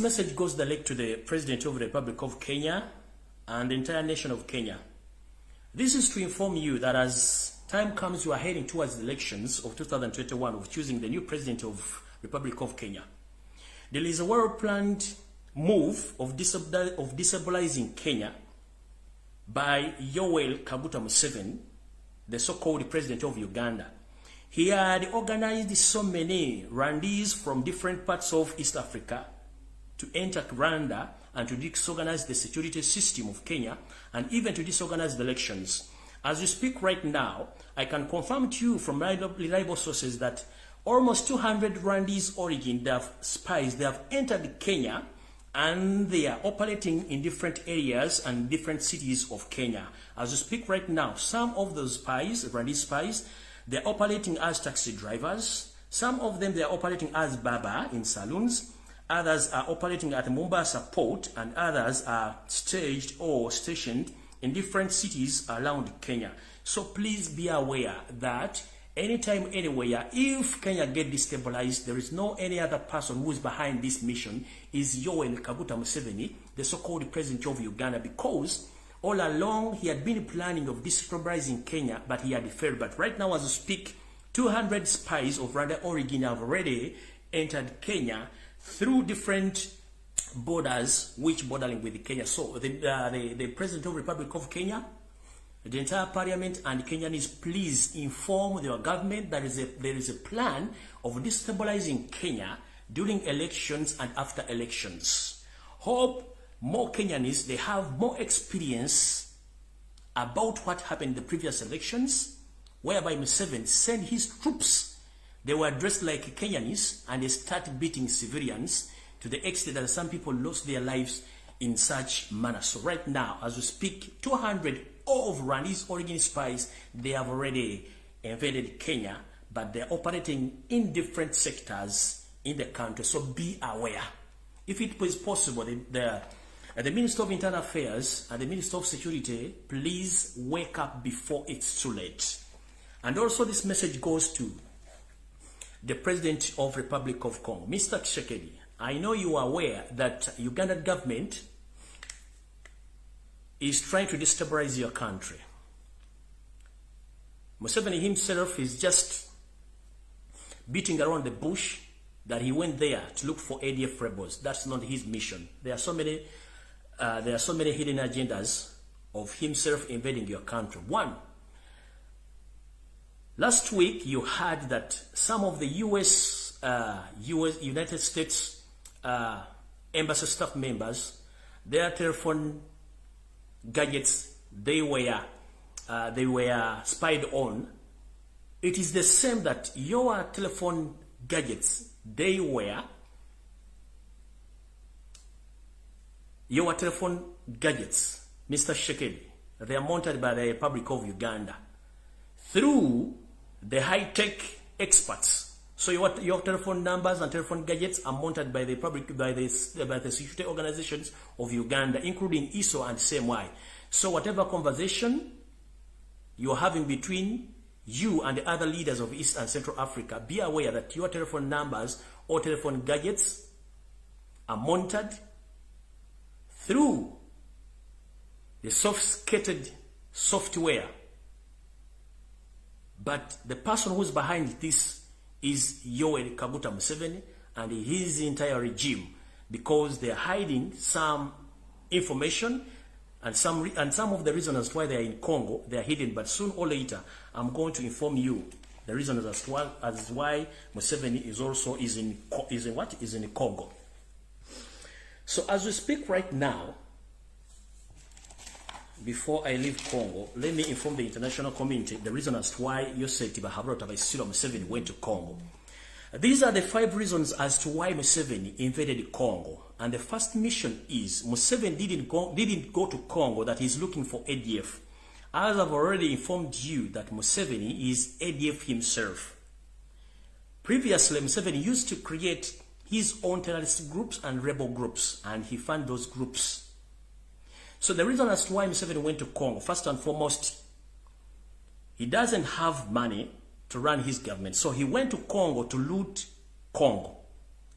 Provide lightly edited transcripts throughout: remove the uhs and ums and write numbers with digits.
message goes direct to the President of the Republic of Kenya and the entire nation of Kenya. This is to inform you that as time comes, you are heading towards the elections of 2021 of choosing the new President of Republic of Kenya. There is a well-planned move of destabilizing Kenya by Yoweri Kaguta Museveni, the so-called President of Uganda. He had organized so many randees from different parts of East Africa to enter Rwanda and to disorganize the security system of Kenya and even to disorganize the elections. As we speak right now, I can confirm to you from reliable sources that almost 200 randees origin, they have spies, they have entered Kenya and they are operating in different areas and different cities of Kenya. As we speak right now, some of those spies, randee spies, they're operating as taxi drivers. Some of them, they are operating as baba in saloons. Others are operating at Mombasa port, and others are staged or stationed in different cities around Kenya. So please be aware that anytime, anywhere, if Kenya get destabilized, there is no any other person who is behind this mission is Yoweri Kaguta Museveni, the so-called President of Uganda, because all along, he had been planning of destabilizing Kenya, but he had failed. But right now, as we speak, 200 spies of Rwanda origin have already entered Kenya through different borders, which bordering with Kenya. So the President of the Republic of Kenya, the entire Parliament, and Kenyans, please inform your government that there is a plan of destabilizing Kenya during elections and after elections. Hope more Kenyans, they have more experience about what happened in the previous elections, whereby Museveni sent his troops. They were dressed like Kenyans and they started beating civilians to the extent that some people lost their lives in such manner. So right now, as we speak, 200 of Rwanda's origin spies, they have already invaded Kenya, but they're operating in different sectors in the country. So be aware. If it is possible, the Minister of Internal Affairs and the Minister of Security, please wake up before it's too late. And also this message goes to the President of Republic of Congo, Mr. Tshisekedi. I know you are aware that Ugandan government is trying to destabilize your country. Museveni himself is just beating around the bush that he went there to look for ADF rebels. That's not his mission. There are so many hidden agendas of himself invading your country. One, last week you heard that some of the United States embassy staff members, their telephone gadgets, they were spied on. It is the same that your telephone gadgets, your telephone gadgets, Mr. Tshisekedi, they are monitored by the Republic of Uganda through the high-tech experts. So your telephone numbers and telephone gadgets are monitored by the security organizations of Uganda, including ISO and CMY. So whatever conversation you're having between you and the other leaders of East and Central Africa, be aware that your telephone numbers or telephone gadgets are monitored through the sophisticated software. But the person who's behind this is Yoweri Kaguta Museveni and his entire regime, because they're hiding some information and some of the reasons why they're in Congo, they're hidden. But soon or later, I'm going to inform you the reasons as why Museveni is in Congo. So as we speak right now, before I leave Congo, let me inform the international community the reason as to why Yosef Tibahabrota by Cyril Museveni went to Congo. These are the 5 reasons as to why Museveni invaded Congo. And the first mission is Museveni didn't go to Congo that he's looking for ADF. As I've already informed you that Museveni is ADF himself. Previously, Museveni used to create his own terrorist groups and rebel groups, and he found those groups. So the reason as to why Museveni went to Congo, first and foremost, he doesn't have money to run his government. So he went to Congo to loot Congo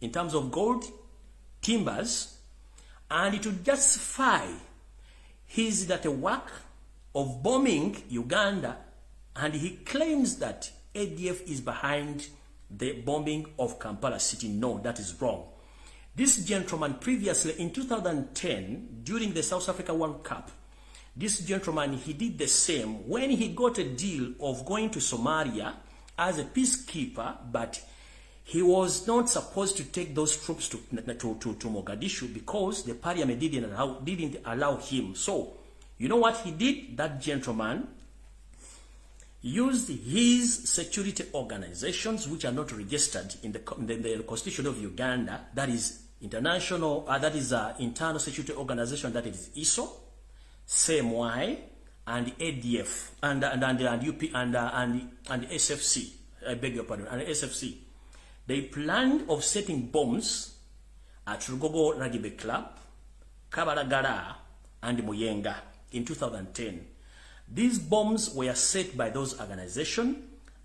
in terms of gold, timbers, and to justify his that work of bombing Uganda, and he claims that ADF is behind the bombing of Kampala City. No, that is wrong. This gentleman previously in 2010, during the South Africa World Cup, this gentleman, he did the same when he got a deal of going to Somalia as a peacekeeper, but he was not supposed to take those troops to Mogadishu because the parliament didn't allow him. So, you know what he did? That gentleman used his security organizations, which are not registered in the Constitution of Uganda, that is international, internal security organization, that is ISO, CMY, and ADF, and UP, and SFC. I beg your pardon, and SFC. They planned of setting bombs at Rugogo Rugby Club, Kabalagala, and Muyenga in 2010. These bombs were set by those organizations,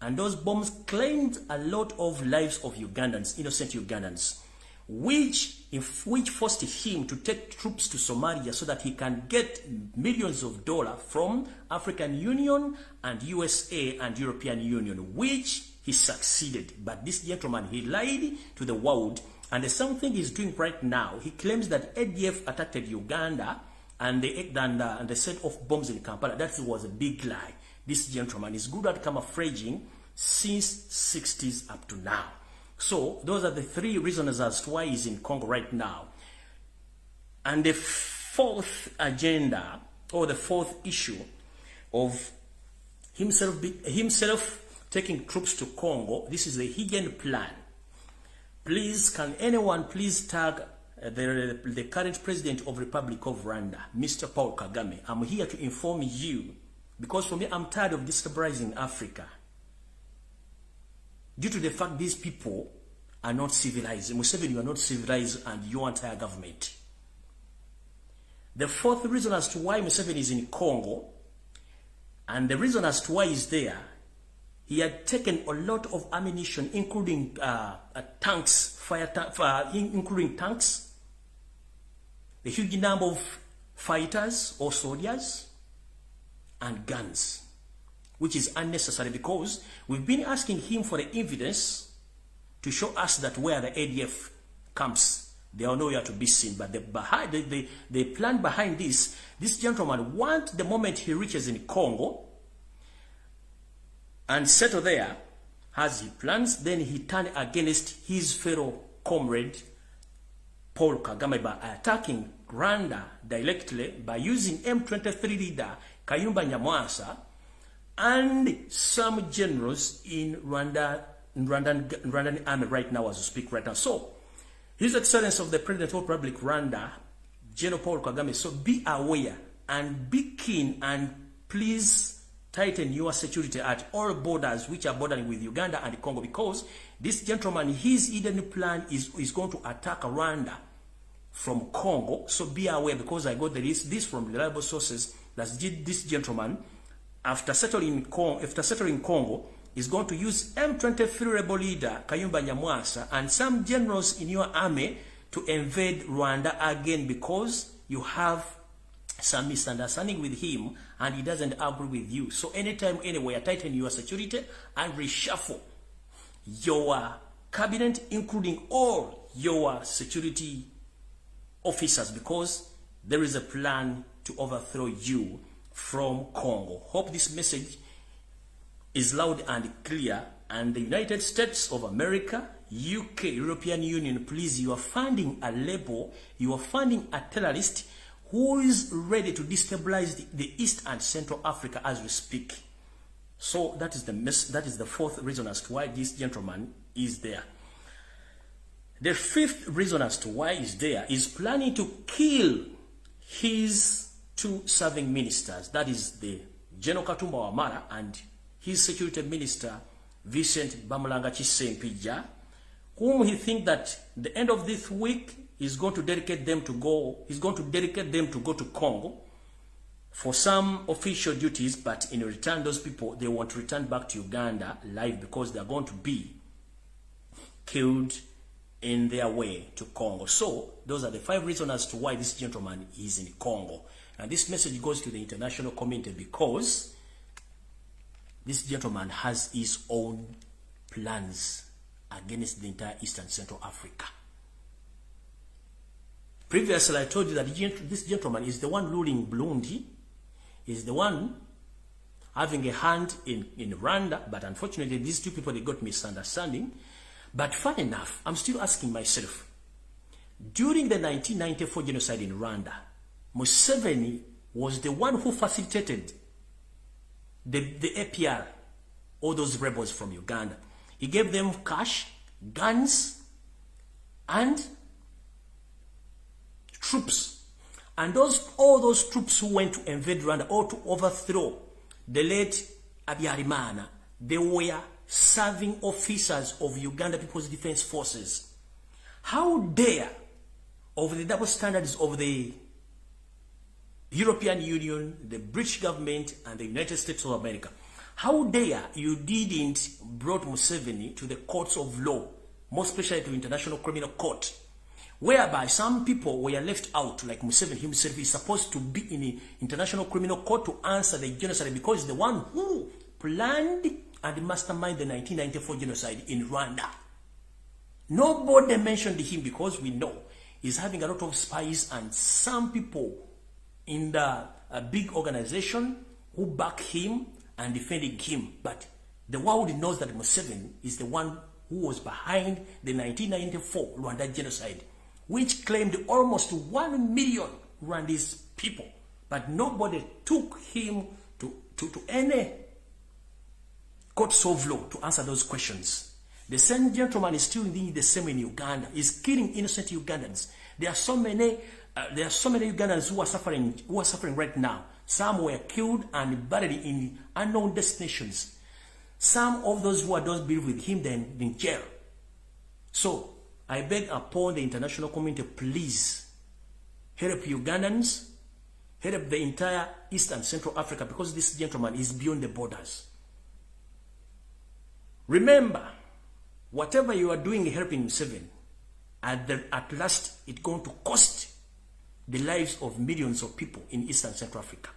and those bombs claimed a lot of lives of Ugandans, innocent Ugandans, which forced him to take troops to Somalia so that he can get millions of dollars from African Union and USA and European Union, which he succeeded. But this gentleman, he lied to the world, and the same thing he's doing right now. He claims that ADF attacked Uganda and they set off bombs in Kampala. That was a big lie. This gentleman is good at camouflaging since 60s up to now. So those are the three reasons as to why he's in Congo right now. And the fourth agenda, or the fourth issue of himself taking troops to Congo, this is a hidden plan. Please, can anyone please tag the current president of Republic of Rwanda, Mr. Paul Kagame? I'm here to inform you, because for me, I'm tired of destabilizing Africa. Due to the fact these people are not civilized. Museveni, you are not civilized, and your entire government. The fourth reason as to why Museveni is in Congo, and the reason as to why he's there, he had taken a lot of ammunition, including tanks, including tanks, a huge number of fighters or soldiers, and guns, which is unnecessary because we've been asking him for the evidence to show us that where the ADF camps, they are nowhere to be seen. But the plan behind this gentleman wants, the moment he reaches in Congo and settle there, as he plans, then he turn against his fellow comrade Paul Kagame by attacking Rwanda directly by using M23 leader Kayumba Nyamwasa and some generals in Rwandan army right now as we speak right now. So, His Excellency of the President of Republic Rwanda, General Paul Kagame, so be aware and be keen, and please tighten your security at all borders which are bordering with Uganda and Congo, because this gentleman, his hidden plan is going to attack Rwanda from Congo. So be aware, because I got this from reliable sources, that this gentleman, after settling Congo, is going to use M23 rebel leader Kayumba Nyamwasa and some generals in your army to invade Rwanda again, because you have some misunderstanding with him and he doesn't agree with you. So anytime, anywhere, tighten your security and reshuffle your cabinet, including all your security officers, because there is a plan to overthrow you from Congo. Hope this message is loud and clear. And the United States of America, UK, European Union, please, you are funding a label, you are funding a terrorist who is ready to destabilize the East and Central Africa as we speak. So that is the fourth reason as to why this gentleman is there. The fifth reason as to why he's there is planning to kill his two serving ministers, that is the General Katumba Wamala and his security minister Vincent Bamulanga Chisempija, whom he thinks that the end of this week he's going to dedicate them to go to Congo for some official duties, but in return those people, they want to return back to Uganda live, because they are going to be killed in their way to Congo. So those are the 5 reasons as to why this gentleman is in Congo. And this message goes to the international community because this gentleman has his own plans against the entire Eastern Central Africa. Previously, I told you that this gentleman is the one ruling Burundi, is the one having a hand in Rwanda, but unfortunately, these 2 people, they got misunderstanding. But fun enough, I'm still asking myself, during the 1994 genocide in Rwanda, Museveni was the one who facilitated the APR, all those rebels from Uganda. He gave them cash, guns, and troops. And all those troops who went to invade Rwanda or to overthrow the late Habyarimana, they were serving officers of Uganda People's Defense Forces. How dare, over the double standards of the European Union, the British government, and the United States of America, how dare you didn't brought Museveni to the courts of law, more especially to International Criminal Court, whereby some people were left out, like Museveni himself is supposed to be in the International Criminal Court to answer the genocide because he's the one who planned and masterminded the 1994 genocide in Rwanda. Nobody mentioned him because we know he's having a lot of spies and some people in the big organization who back him and defending him. But the world knows that Museveni is the one who was behind the 1994 Rwanda genocide, which claimed almost 1 million Rwandese people. But nobody took him to any courts of law to answer those questions. The same gentleman is still doing the same in Uganda. He's killing innocent Ugandans. There are so many Ugandans who are suffering right now. Some were killed and buried in unknown destinations. Some of those who are those buried with him then in jail. So I beg upon the international community, please help Ugandans, help the entire East and Central Africa, because this gentleman is beyond the borders. Remember, whatever you are doing helping Museveni, at last it's going to cost the lives of millions of people in East and Central Africa.